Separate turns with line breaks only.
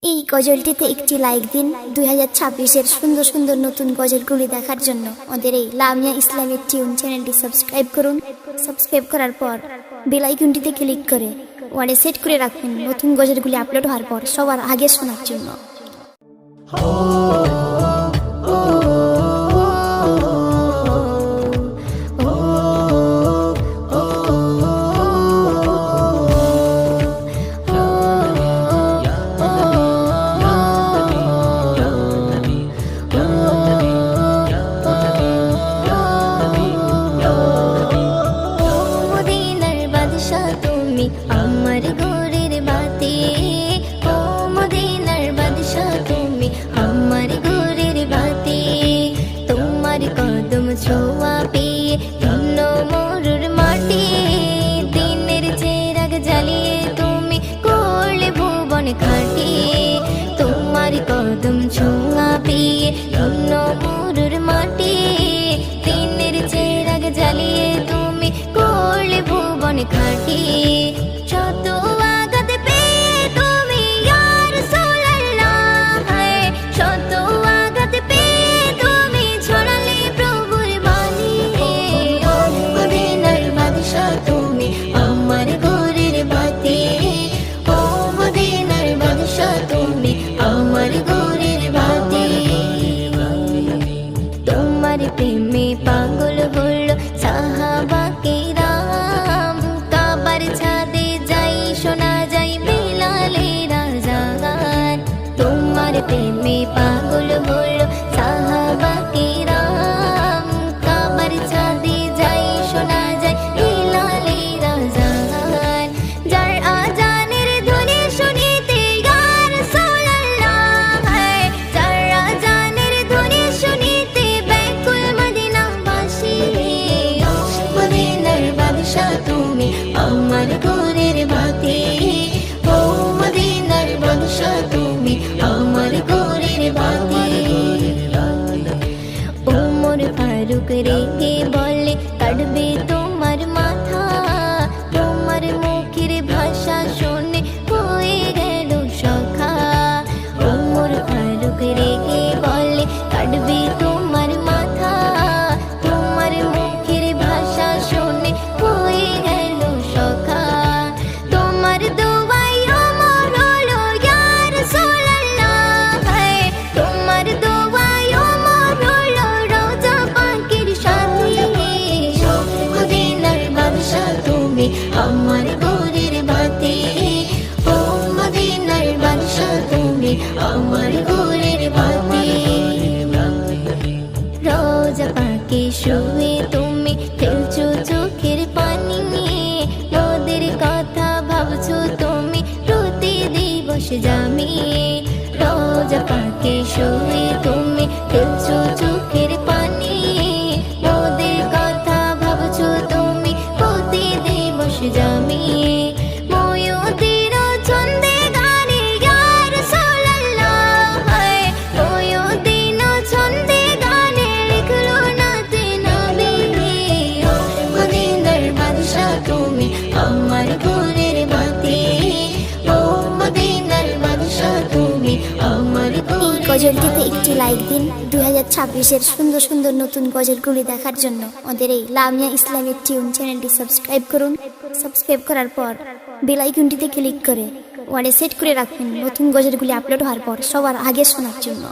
এই গজলটিতে একটি লাইক দিন। 2026-এর সুন্দর সুন্দর নতুন গজলগুলি দেখার জন্য আমাদের এই লামিয়া ইসলামিক টিউন চ্যানেলটি সাবস্ক্রাইব করুন। সাবস্ক্রাইব করার পর বেল আইকনটিতে ক্লিক করে ওয়ালে সেট করে রাখুন নতুন গজলগুলি আপলোড হওয়ার পর সবার আগে শোনার জন্য।
আমার ঘরের বাতি ও মদিনার বাদশা তুমি আমার ঘরের বাতি তোমার কদম ছোঁয়া পেয়ে ধন্য মরুর মাটি দিনের চেরাগ জ্বালিয়ে তুমি করলে ভুবন খাটি তোমার কদম ছোঁয়া পেয়ে ধন্য মরুর মাটি দিনের চেরাগ জ্বালিয়ে তুমি করলে ভুবন খাটি শত আঘাত পেয়ে তুমি ইয়া রাসূলুল্লাহ শত আঘাত পেয়ে তুমি ছড়ালে প্রভুর বাণী ও মদিনার বাদশা তুমি আমার ঘরের বাতি ও মদিনার বাদশা তুমি আমার ঘরের বাতি তোমার প্রেমে পাগল হলো সাহাবা কিরাম কাবার ছাদে যাই শোনা যাই বিলালের আযান তোমার প্রেমে পাগল হলো সাহাবা কিরাম কাবার ছাদে যাই শোনা যায় বিলালের আযান যার আযানের ধ্বনি শুনিতে ইয়া রাসূলুল্লাহ যার আযানের ধ্বনি শুনিতে ব্যাকুল মদিনাবাসী মদিনার বাদশা তুমি আমার ঘরের বাতি ও মদিনার বাদশা তুমি আমার ঘরের বাতি ওমর ফারুক রেগে বলে কাটবে তোমার মাথা তোমার মুখের ভাষা শুনে হয়ে গেল সখা ওমর ফারুক রেগে বলে কাটবে তোমার মাথা তোমার মুখের ভাষা শুনে হয়ে গেল সখা তোমার দোয়াই ওমর হলো ইয়া রাসূলুল্লাহ তোমার দোয়াই ওমর হলো রওজা পাকের সাথী মদিনার বাদশা তুমি আমার ঘরের বাতি ও মদিনার বাদশা তুমি আমার ঘরের বাতি রওজা পাকে শুয়ে তুমি ফেলছো চোখের পানি মোদের কথা ভাবছো তুমি প্রতি দিবস জামিয়ে রওজা পাকে শুয়ে তুমি ফেলছো চোখের পানি মোদের কথা ভাবছো তুমি প্রতি দিবস জামিয়ে ময়ূরীর ছন্দে গানে ইয়া রাসূলুল্লাহ ময়ূরীর ছন্দে গানে লিখলো নাতে নবী মদিনার বাদশা তুমি আমার ঘরের বাতি ও মদিনার বাদশা তুমি আমার
এই
ঘরের
গজলটিতে একটি লাইক দিন। 2026-এর সুন্দর সুন্দর নতুন গজলগুলি দেখার জন্য আমাদের এই লামিয়া ইসলামিক টিউন চ্যানেলটি সাবস্ক্রাইব করুন। সাবস্ক্রাইব করার পর বেল আইকনটিতে ক্লিক করে ওয়ালে সেট করে রাখুন নতুন গজলগুলি আপলোড হওয়ার পর সবার আগে শোনার জন্য।